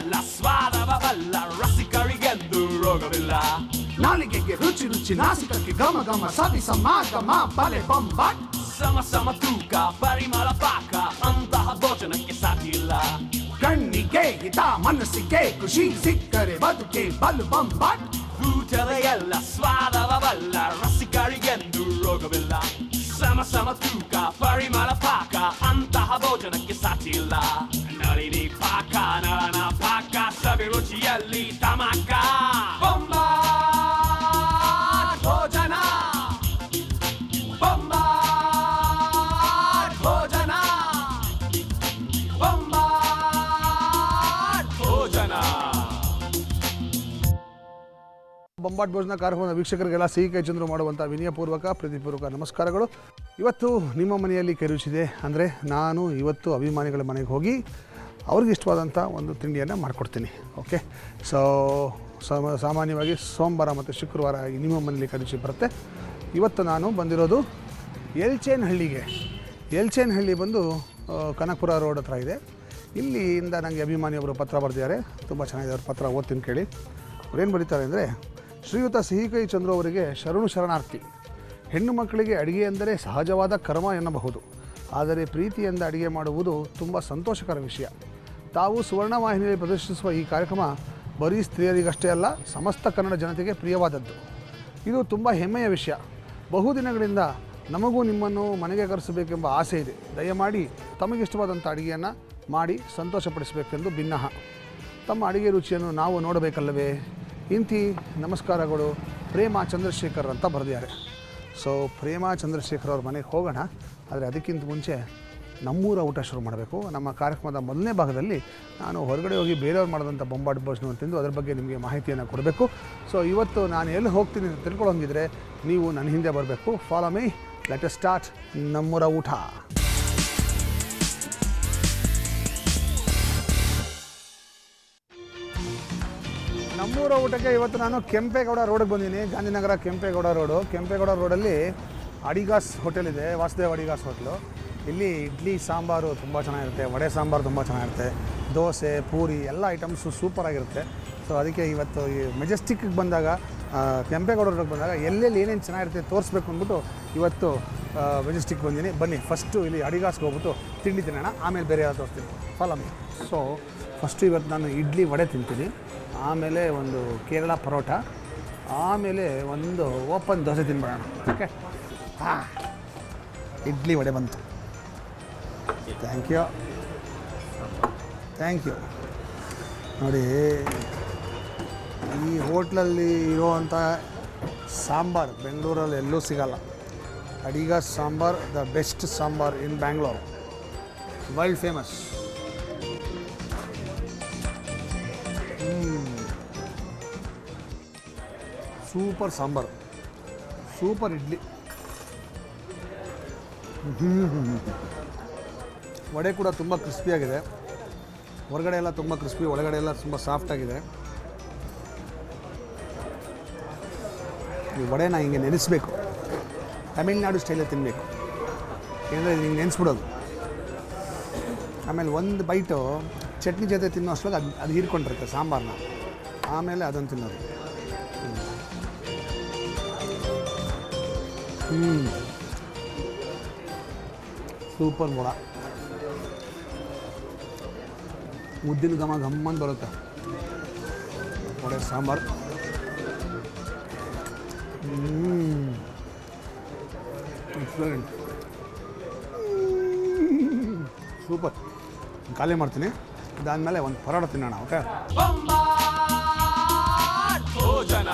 ಎಲ್ಲ ಸ್ವಾದವ ಬಲ್ಲ ರಸಿಕರಿಗೆಂದು ರೋಗವಿಲ್ಲ. ನಾಲಿಗೆಗೆ ರುಚಿ ರುಚಿ, ನಾಸಿಕಕ್ಕೆ ಘಮ ಘಮ, ಸವಿ ಸಮಾಗಮ ಬಲೆ ಬೊಂಬಾಟ್. ಸಮ ಸಮ ತೂಕ ಪರಿಮಳ ಪಾಕ, ಅಂತಹ ಭೋಜನಕ್ಕೆ ಸಾಟಿ ಇಲ್ಲ. ಕಣ್ಣಿಗೆ ಹಿತ ಮನಸ್ಸಿಗೆ ಖುಷಿ, ಸಿಕ್ಕರೆ ಬದುಕೆ ಬಲು ಬೊಂಬಾಟ್. ಊಟದ ಎಲ್ಲ ಸ್ವಾದವ ಬಲ್ಲ ರಸಿಕರಿಗೆಂದು ರೋಗವಿಲ್ಲ. ಸಮ ಸಮ ತೂಕ ಪರಿಮಳ ಪಾಕ, ಅಂತಹ ಭೋಜನಕ್ಕೆ ಸಾಟಿ ಇಲ್ಲ. ನಳಿನಿ ಪಾಕ ನಳನ ಪಾಕ, ಸವಿ ರುಚಿಯಲ್ಲಿ ತಮಕ. ಬೊಂಬಾಟ್ ಭೋಜನ, ಬೊಂಬಾಟ್ ಭೋಜನ, ಬೊಂಬಾಟ್ ಭೋಜನ. ಬೊಂಬಾಟ್ ಭೋಜನ ಕಾರ್ಯಕ್ರಮದ ವೀಕ್ಷಕರಿಗೆಲ್ಲ ಸಿಹಿ ಕೈ ಚಂದ್ರು ಮಾಡುವಂಥ ವಿನಯಪೂರ್ವಕ ಪ್ರೀತಿಪೂರ್ವಕ ನಮಸ್ಕಾರಗಳು. ಇವತ್ತು ನಿಮ್ಮ ಮನೆಯಲ್ಲಿ ಕೈ ರುಚಿದೆ ಅಂದರೆ ನಾನು ಇವತ್ತು ಅಭಿಮಾನಿಗಳ ಮನೆಗೆ ಹೋಗಿ ಅವ್ರಿಗೆ ಇಷ್ಟವಾದಂಥ ಒಂದು ತಿಂಡಿಯನ್ನು ಮಾಡಿಕೊಡ್ತೀನಿ. ಓಕೆ, ಸೊ ಸಾಮಾನ್ಯವಾಗಿ ಸೋಮವಾರ ಮತ್ತು ಶುಕ್ರವಾರ ನಿಮ್ಮ ಮನೆಯಲ್ಲಿ ಕೈ ರುಚಿ ಬರುತ್ತೆ. ಇವತ್ತು ನಾನು ಬಂದಿರೋದು ಎಲ್ಚೇನಹಳ್ಳಿಗೆ. ಎಲ್ಚೇನಹಳ್ಳಿ ಬಂದು ಕನಕಪುರ ರೋಡ್ ಹತ್ರ ಇದೆ. ಇಲ್ಲಿಂದ ನನಗೆ ಅಭಿಮಾನಿಯವರು ಪತ್ರ ಬರೆದಿದ್ದಾರೆ. ತುಂಬ ಚೆನ್ನಾಗಿದೆ ಅವ್ರ ಪತ್ರ, ಓದ್ತೀನಿ ಕೇಳಿ. ಅವ್ರೇನು ಬರೀತಾರೆ ಅಂದರೆ, ಶ್ರೀಯುತ ಸಿಹಿಕೈ ಚಂದ್ರು ಅವರಿಗೆ ಶರಣಾರ್ಥಿ. ಹೆಣ್ಣು ಮಕ್ಕಳಿಗೆ ಅಡುಗೆ ಎಂದರೆ ಸಹಜವಾದ ಕರ್ಮ ಎನ್ನಬಹುದು. ಆದರೆ ಪ್ರೀತಿಯಿಂದ ಅಡುಗೆ ಮಾಡುವುದು ತುಂಬ ಸಂತೋಷಕರ ವಿಷಯ. ತಾವು ಸುವರ್ಣವಾಹಿನಿಯಲ್ಲಿ ಪ್ರದರ್ಶಿಸುವ ಈ ಕಾರ್ಯಕ್ರಮ ಬರೀ ಸ್ತ್ರೀಯರಿಗಷ್ಟೇ ಅಲ್ಲ, ಸಮಸ್ತ ಕನ್ನಡ ಜನತೆಗೆ ಪ್ರಿಯವಾದದ್ದು. ಇದು ತುಂಬ ಹೆಮ್ಮೆಯ ವಿಷಯ. ಬಹುದಿನಗಳಿಂದ ನಮಗೂ ನಿಮ್ಮನ್ನು ಮನೆಗೆ ಕರೆಸಬೇಕೆಂಬ ಆಸೆ ಇದೆ. ದಯಮಾಡಿ ತಮಗಿಷ್ಟವಾದಂಥ ಅಡುಗೆಯನ್ನು ಮಾಡಿ ಸಂತೋಷಪಡಿಸಬೇಕೆಂದು ಭಿನ್ನಹ. ತಮ್ಮ ಅಡುಗೆ ರುಚಿಯನ್ನು ನಾವು ನೋಡಬೇಕಲ್ಲವೇ? ಇಂತಿ ನಮಸ್ಕಾರಗಳು, ಪ್ರೇಮಾ ಚಂದ್ರಶೇಖರ್ ಅಂತ ಬರೆದಿದ್ದಾರೆ. ಸೊ ಪ್ರೇಮಾ ಚಂದ್ರಶೇಖರ್ ಅವ್ರ ಮನೆಗೆ ಹೋಗೋಣ. ಆದರೆ ಅದಕ್ಕಿಂತ ಮುಂಚೆ ನಮ್ಮೂರ ಊಟ ಶುರು ಮಾಡಬೇಕು. ನಮ್ಮ ಕಾರ್ಯಕ್ರಮದ ಮೊದಲನೇ ಭಾಗದಲ್ಲಿ ನಾನು ಹೊರಗಡೆ ಹೋಗಿ ಬೇರೆಯವ್ರು ಮಾಡಿದಂಥ ಬೊಂಬಾಟ್ ಭೋಜನ ತಿಂದು ಅದರ ಬಗ್ಗೆ ನಿಮಗೆ ಮಾಹಿತಿಯನ್ನು ಕೊಡಬೇಕು. ಸೊ ಇವತ್ತು ನಾನು ಎಲ್ಲಿ ಹೋಗ್ತೀನಿ ಅಂತ ತಿಳ್ಕೊಳ್ಳೋಂಗಿದ್ರೆ ನೀವು ನನ್ನ ಹಿಂದೆ ಬರಬೇಕು. Follow me, let us start ನಮ್ಮೂರ ಊಟ. ನಮ್ಮೂರ ಊಟಕ್ಕೆ ಇವತ್ತು ನಾನು ಕೆಂಪೇಗೌಡ ರೋಡಿಗೆ ಬಂದೀನಿ. ಗಾಂಧಿನಗರ ಕೆಂಪೇಗೌಡ ರೋಡು. ಕೆಂಪೇಗೌಡ ರೋಡಲ್ಲಿ ಅಡಿಗಾಸ್ ಹೋಟೆಲ್ ಇದೆ, ವಾಸುದೇವ್ ಅಡಿಗಾಸ್ ಹೋಟ್ಲು. ಇಲ್ಲಿ ಇಡ್ಲಿ ಸಾಂಬಾರು ತುಂಬ ಚೆನ್ನಾಗಿರುತ್ತೆ, ವಡೆ ಸಾಂಬಾರು ತುಂಬ ಚೆನ್ನಾಗಿರುತ್ತೆ, ದೋಸೆ ಪೂರಿ ಎಲ್ಲ ಐಟಮ್ಸು ಸೂಪರಾಗಿರುತ್ತೆ. ಸೊ ಅದಕ್ಕೆ ಇವತ್ತು ಈ ಮೆಜೆಸ್ಟಿಕ್ಗೆ ಬಂದಾಗ, ಕೆಂಪೇಗೌಡ ರೋಡ್ಗೆ ಬಂದಾಗ ಎಲ್ಲೆಲ್ಲಿ ಏನೇನು ಚೆನ್ನಾಗಿರುತ್ತೆ ತೋರಿಸ್ಬೇಕು ಅಂದ್ಬಿಟ್ಟು ಇವತ್ತು ಮೆಜೆಸ್ಟಿಕ್ ಬಂದೀನಿ. ಬನ್ನಿ ಫಸ್ಟು ಇಲ್ಲಿ ಅಡಿಗಾಸ್ಗೆ ಹೋಗ್ಬಿಟ್ಟು ತಿಂಡಿ ತಿನ್ನೋಣ, ಆಮೇಲೆ ಬೇರೆ ಯಾವ್ದು ತೋರಿಸ್ತೀನಿ. Follow me. ಸೊ ಫಸ್ಟು ಇವತ್ತು ನಾನು ಇಡ್ಲಿ ವಡೆ ತಿಂತೀನಿ, ಆಮೇಲೆ ಒಂದು ಕೇರಳ ಪರೋಟ, ಆಮೇಲೆ ಒಂದು ಓಪನ್ ದೋಸೆ ತಿನ್ಬೇಡೋಣ. ಓಕೆ, ಹಾಂ, ಇಡ್ಲಿ ವಡೆ ಬಂತು. Thank you, thank you. ನೋಡಿ, ಈ ಹೋಟ್ಲಲ್ಲಿ ಇರುವಂಥ ಸಾಂಬಾರು ಬೆಂಗಳೂರಲ್ಲಿ ಎಲ್ಲೂ ಸಿಗಲ್ಲ. Adigas sambar the best sambar in Bangalore, world famous. Super sambar, super idli. Vada ಕೂಡ ತುಂಬ ಕ್ರಿಸ್ಪಿಯಾಗಿದೆ. ಹೊರಗಡೆ ಎಲ್ಲ ತುಂಬ ಕ್ರಿಸ್ಪಿ, ಒಳಗಡೆ ಎಲ್ಲ ತುಂಬ ಸಾಫ್ಟಾಗಿದೆ. ಈ ವಡೆನ ಹಿಂಗೆ ನೆನೆಸ್ಬೇಕು, ತಮಿಳ್ನಾಡು ಸ್ಟೈಲಲ್ಲಿ ತಿನ್ನಬೇಕು. ಏಕೆಂದರೆ ಇದು ಹಿಂಗೆ ನೆನೆಸ್ಬಿಡೋದು, ಆಮೇಲೆ ಒಂದು ಬೈಟು ಚಟ್ನಿ ಜೊತೆ ತಿನ್ನೋ ಅಷ್ಟೊಳಗೆ ಅದು ಹೀರ್ಕೊಂಡಿರುತ್ತೆ ಸಾಂಬಾರನ್ನ, ಆಮೇಲೆ ಅದನ್ನು ತಿನ್ನೋದು. ಸೂಪರ್ ವಡ, ಉದ್ದಿನ ಘಮ ಘಮ್ಮಂದು ಬರುತ್ತೆ. Vada sambar excellent, super. ಖಾಲಿ ಮಾಡ್ತೀನಿ, ಇದಾದಮೇಲೆ ಒಂದು ಪರೋಟ ತಿನ್ನೋಣ. ಓಕೆ, ಬೊಂಬಾಟ್ ಭೋಜನ.